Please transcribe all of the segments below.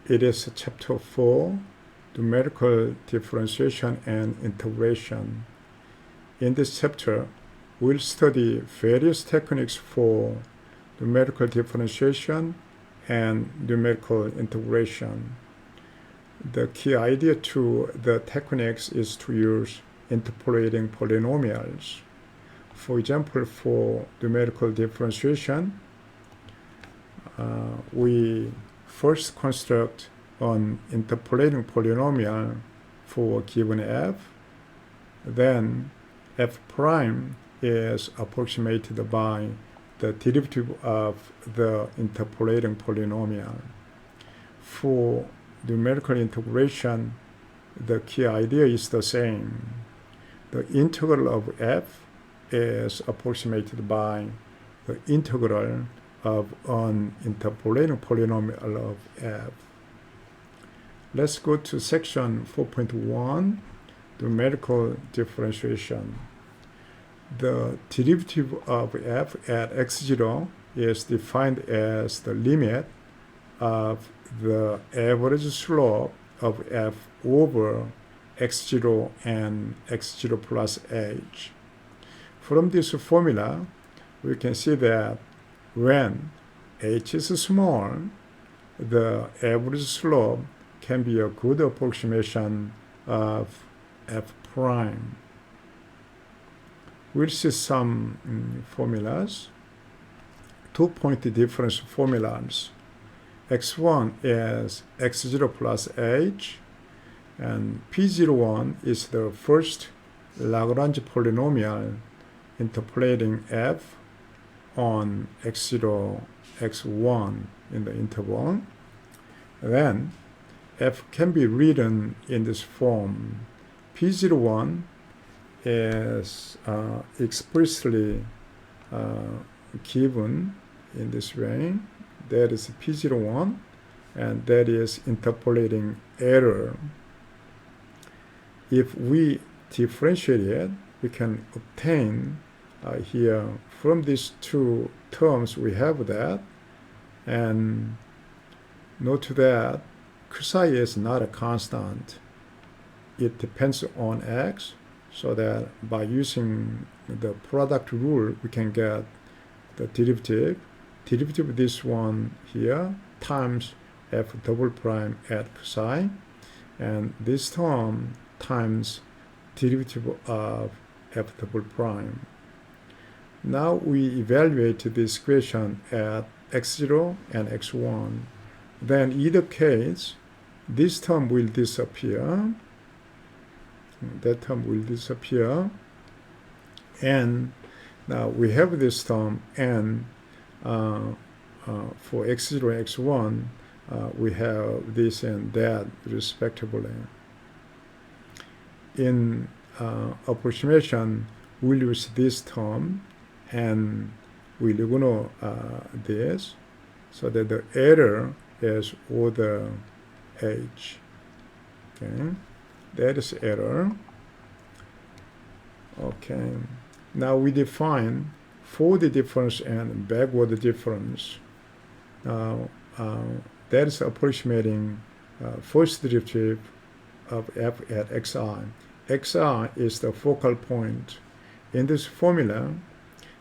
It is chapter 4, Numerical Differentiation and Integration. In this chapter, we'll study various techniques for numerical differentiation and numerical integration. The key idea to the techniques is to use interpolating polynomials. For example, for numerical differentiation, we first construct an interpolating polynomial for a given f. Then f prime is approximated by the derivative of the interpolating polynomial. For numerical integration, the key idea is the same. The integral of f is approximated by the integral of an interpolating polynomial of f. Let's go to section 4.1, numerical differentiation. The derivative of f at x0 is defined as the limit of the average slope of f over x0 and x0 plus h. From this formula, we can see that when h is small, the average slope can be a good approximation of f prime. We'll see some formulas. 2-point difference formulas. x1 is x0 plus h, and p01 is the first Lagrange polynomial interpolating f on x0, x1 in the interval. Then f can be written in this form. p01 is explicitly given in this way. That is p01, and that is interpolating error. If we differentiate it, we can obtain here from these two terms we have that, and note that psi is not a constant. It depends on x, so that by using the product rule we can get the derivative of this one here times f double prime at psi, and this term times derivative of f double prime. Now we evaluate this equation at x0 and x1. Then in either case, this term will disappear, that term will disappear, and now we have this term, and for x0 and x1, we have this and that respectively. In approximation, we'll use this term, and we'll ignore this, so that the error is order h. Okay, that is error. Okay, now we define forward difference and backward difference. Now that is approximating first derivative of f at xi. xi is the focal point. In this formula,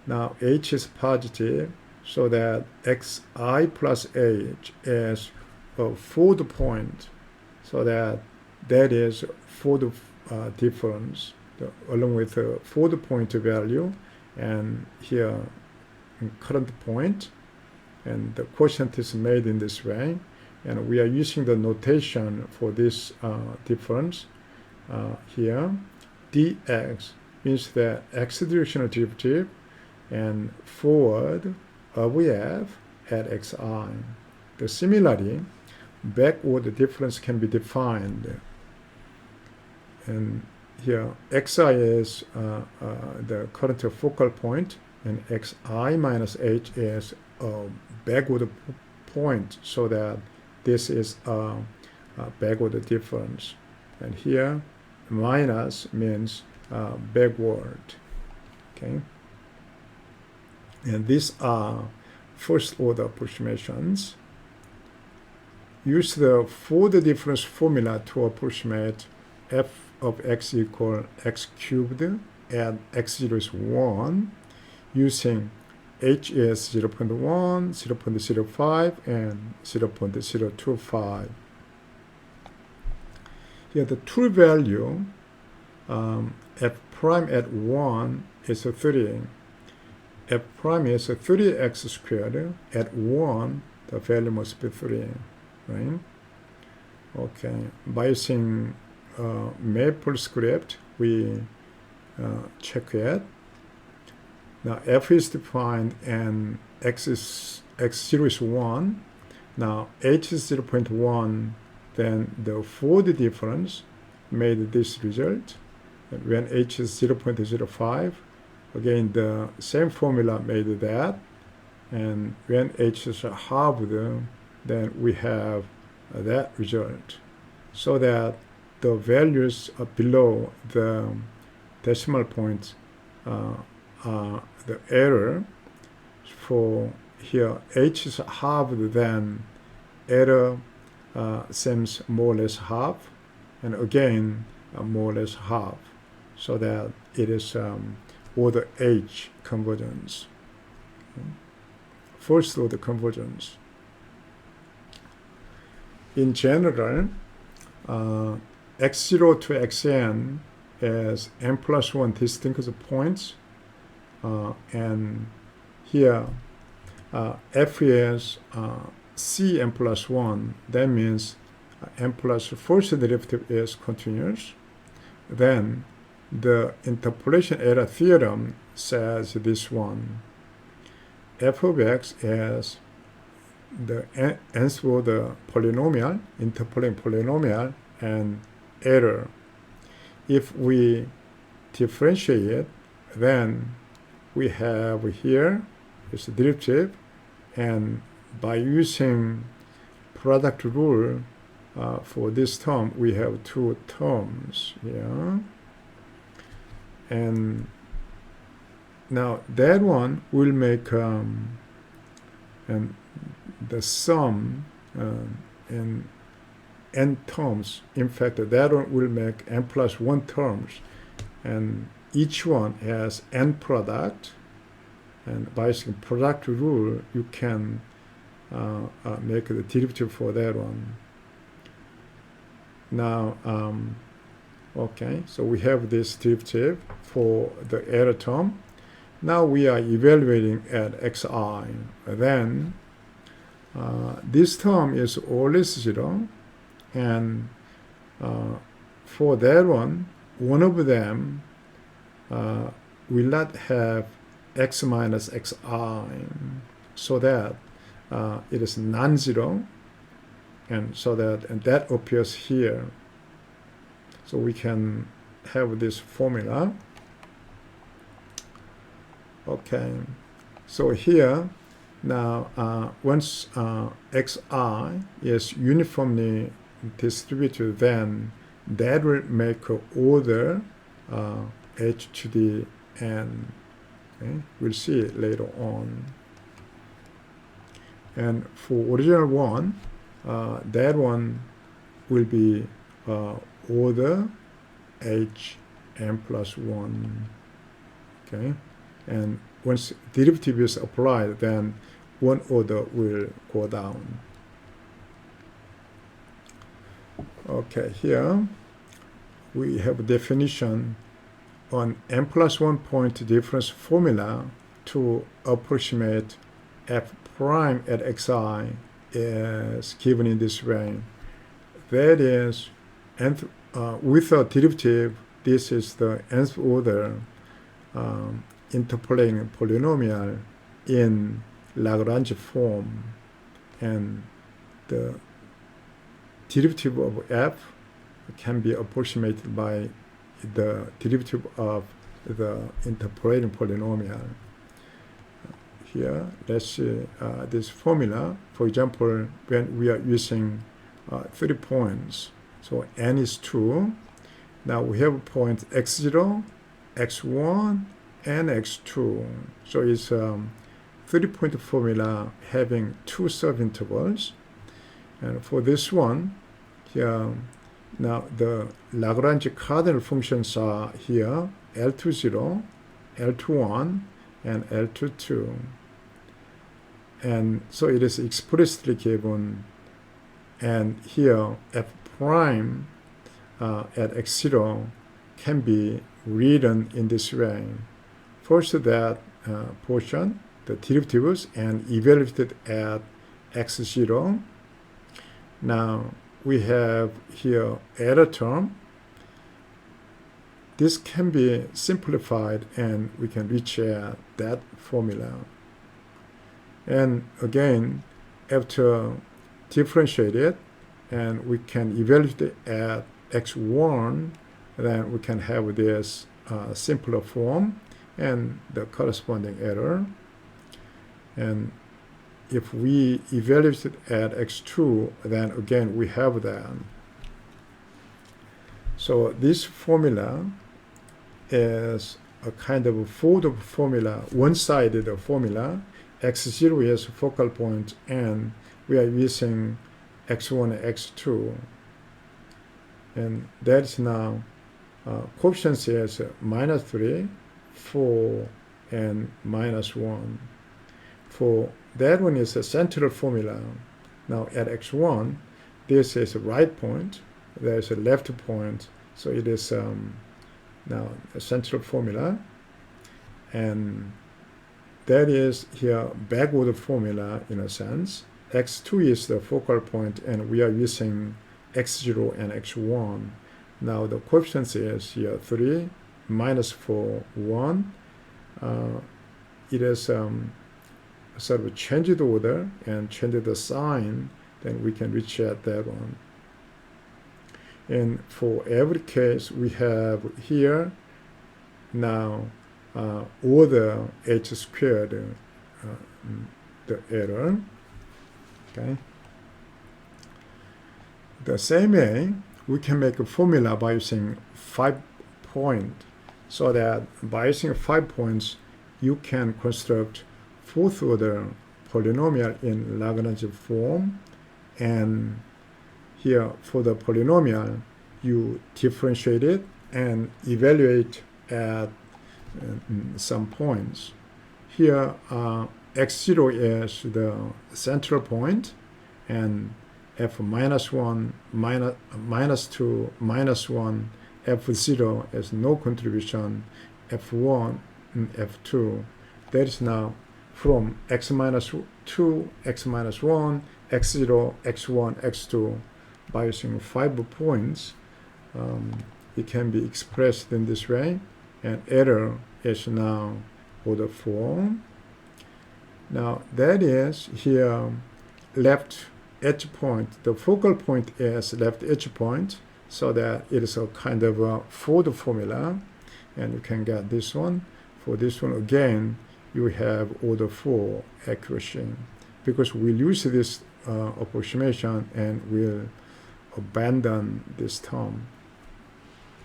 now h is positive, so that xi plus h is a forward point, so that is forward difference along with the forward point value, and here current point, and the quotient is made in this way, and we are using the notation for this difference here. dx means that x directional derivative and forward of f at xi. Similarly, backward difference can be defined, and here xi is the current focal point, and xi minus h is a backward point, so that this is a backward difference, and here minus means backward. Okay, and these are first order approximations. use the fourth difference formula to approximate f of x equal x cubed at x0 is 1 using h is 0.1, 0.05, and 0.025. Here the true value f prime at 1 is 30. F prime is 30x squared. At 1, the value must be 3, right? Okay, by using maple script, we check it. Now f is defined and x0 is 1. Now h is 0.1. Then the fourth difference made this result. And when h is 0.05, again the same formula made that. And when h is halved, then we have that result. So that the values below the decimal points are the error. For here h is halved, then error seems more or less half, and again more or less half, so that it is order H convergence. Okay. First order convergence. In general, x0 to xn as n plus 1 distinct points, and here f is Cn plus 1. That means n plus first derivative is continuous. Then the interpolation error theorem says this one. F of x is the nth order polynomial, interpolating polynomial, and error. If we differentiate, then we have here is the derivative, and by using product rule for this term, we have two terms here. And now that one will make and the sum in n terms. In fact, that one will make n plus 1 terms, and each one has n product. And by using product rule, you can make the derivative for that one. Now, okay, so we have this derivative for the error term. Now we are evaluating at xi. Then this term is always 0, and for that one of them will not have x minus xi, so that it is non-zero, and so that appears here. So we can have this formula. Okay, so here now once xi is uniformly distributed, then that will make order h to the n. Okay? We'll see it later on. And for original one, that one will be order h n plus 1. Okay, and once derivative is applied, then one order will go down. Okay, here we have a definition on n plus 1 point difference formula to approximate f prime at xi is given in this way. That is, nth, with a derivative, this is the nth order interpolating polynomial in Lagrange form, and the derivative of f can be approximated by the derivative of the interpolating polynomial. Here, let's see this formula. For example, when we are using 30 points, so n is 2. Now we have points x0, x1, and x2. So it's 30-point formula having two subintervals. And for this one, here, now the Lagrange cardinal functions are here L20, L21, and L22. And so it is explicitly given. And here f prime at x0 can be written in this way. First, that portion, the derivatives, and evaluated at x0. Now we have here error term. This can be simplified and we can reach that formula. And again, after differentiate it, and we can evaluate it at x1, then we can have this simpler form and the corresponding error. And if we evaluate it at x2, then again we have that. So this formula is a kind of a folded formula, one-sided formula. x0 is focal point, and we are using x1 and x2. And that's now coefficients is -3, 4, and -1. For that one is a central formula. Now at x1, this is a right point, there's a left point, so it is now a central formula. And that is here backward formula in a sense. x2 is the focal point, and we are using x0 and x1. Now the coefficients is here 3, -4, 1. It is sort of changed the order and changed the sign, then we can reach at that one. And for every case, we have here now order h squared, the error. Okay. The same way, we can make a formula by using 5 points, so that by using 5 points, you can construct fourth order polynomial in Lagrange form. And here for the polynomial, you differentiate it and evaluate at some points. Here x0 is the central point, and f -1, -2, -1, f0 is no contribution, f1 and f2. That is now from x-2, x-1, x0, x1, x2. By using 5 points, it can be expressed in this way, and error is now order 4. Now that is here left edge point. The focal point is left edge point, so that it is a kind of a fold formula, and you can get this one. For this one again, you have order 4 accuracy, because we'll use this approximation and we'll abandon this term.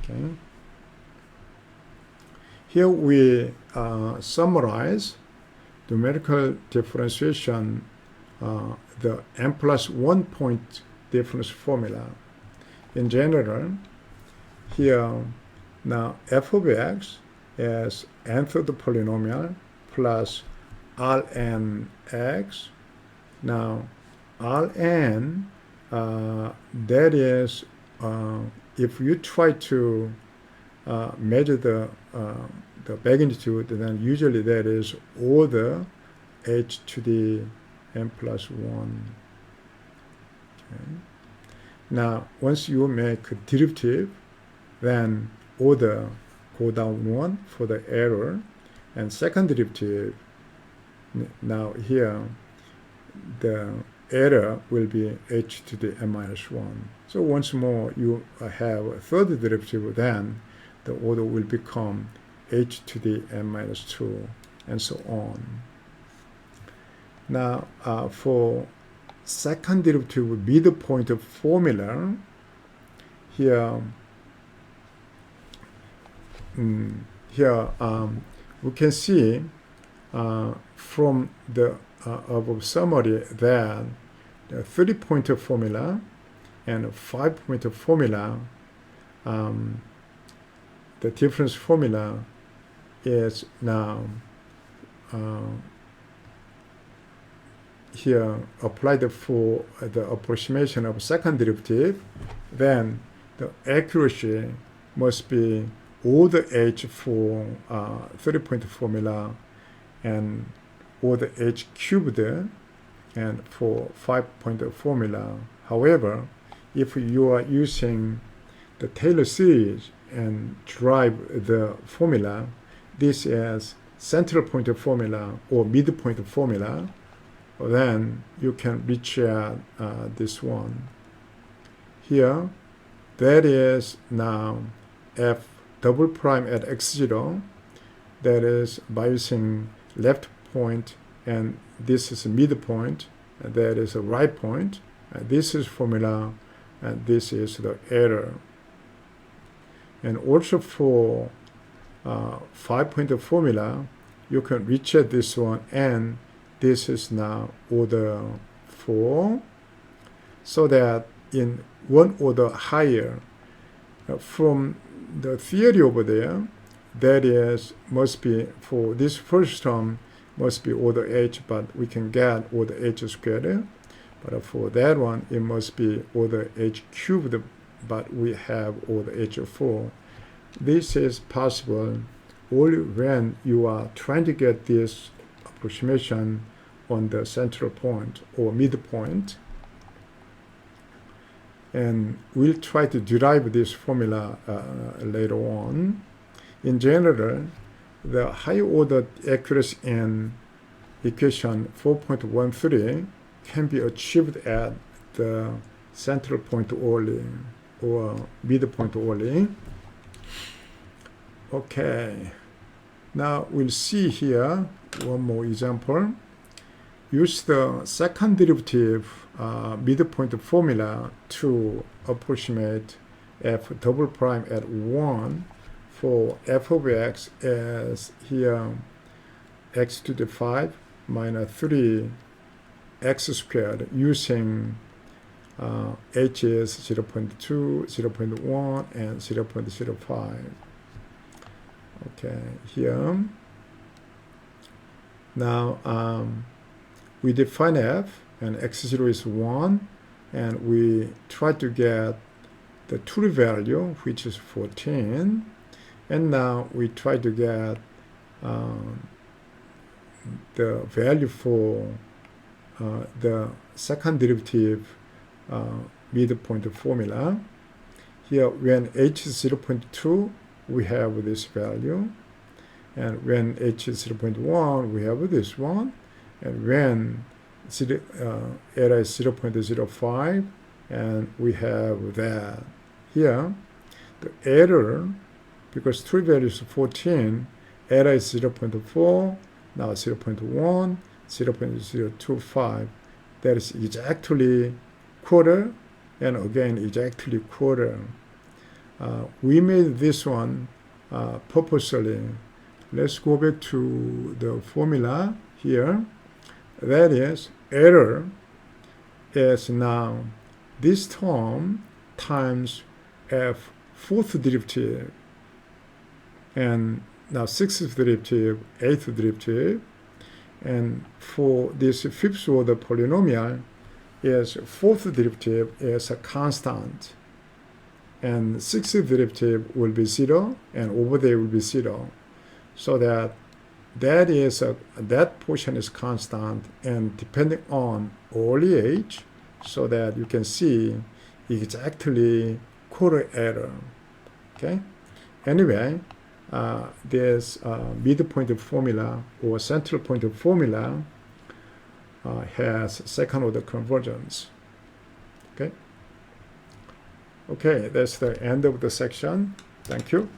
Okay. Here we summarize numerical differentiation, the n+1 point difference formula. In general, here now f of x is nth order polynomial plus Rn x. Now Rn, that is, if you try to measure the magnitude, then usually that is order h to the n+1. Okay. Now, once you make a derivative, then order go down 1 for the error, and second derivative, now here the error will be h to the n-1. So once more you have a third derivative, then the order will become h to the n-2, and so on. Now for second derivative midpoint formula, here we can see from the above summary that the 30-pointer formula and a 5-pointer formula, the difference formula is now here applied for the approximation of second derivative. Then the accuracy must be order h for 30-pointer formula and order h cubed and for 5-pointer formula. However, if you are using the Taylor series and derive the formula, this is central pointer formula or midpoint formula, then you can reach this one. Here, that is now f double prime at x0. That is by using left point, and this is a midpoint, and that is a right point. And this is formula, and this is the error. And also for 5-pointer formula, you can reach this one, and this is now order 4, so that in one order higher from the theory over there, that is must be for this first term must be order h, but we can get order h squared. But for that one, it must be order h cubed, but we have order h4. This is possible only when you are trying to get this approximation on the central point or midpoint. And we'll try to derive this formula later on. In general, the higher order accuracy in equation 4.13 can be achieved at the central point only or midpoint only. Okay, now we'll see here one more example. Use the second derivative midpoint formula to approximate f double prime at 1 for f of x as here x to the 5 minus 3 x squared using h is 0.2, 0.1, and 0.05. Okay, here. Now we define f, and x0 is 1, and we try to get the true value, which is 14. And now we try to get the value for the second derivative midpoint formula. Here, when h is 0.2, we have this value. And when h is 0.1, we have this one. And when error is 0.05, and we have that. Here, the error, because true value is 14, error is 0.4, now 0.1, 0.025. That is exactly quarter, and again exactly quarter. We made this one purposely. Let's go back to the formula here. That is, error is now this term times f fourth derivative, and now sixth derivative, eighth derivative, and for this fifth order polynomial is fourth derivative is a constant, and sixth derivative will be 0, and over there will be 0, so that that portion is constant and depending on only h, so that you can see exactly quarter error. Okay. Anyway, this midpoint formula or central point formula has second order convergence. Okay. Okay, that's the end of the section. Thank you.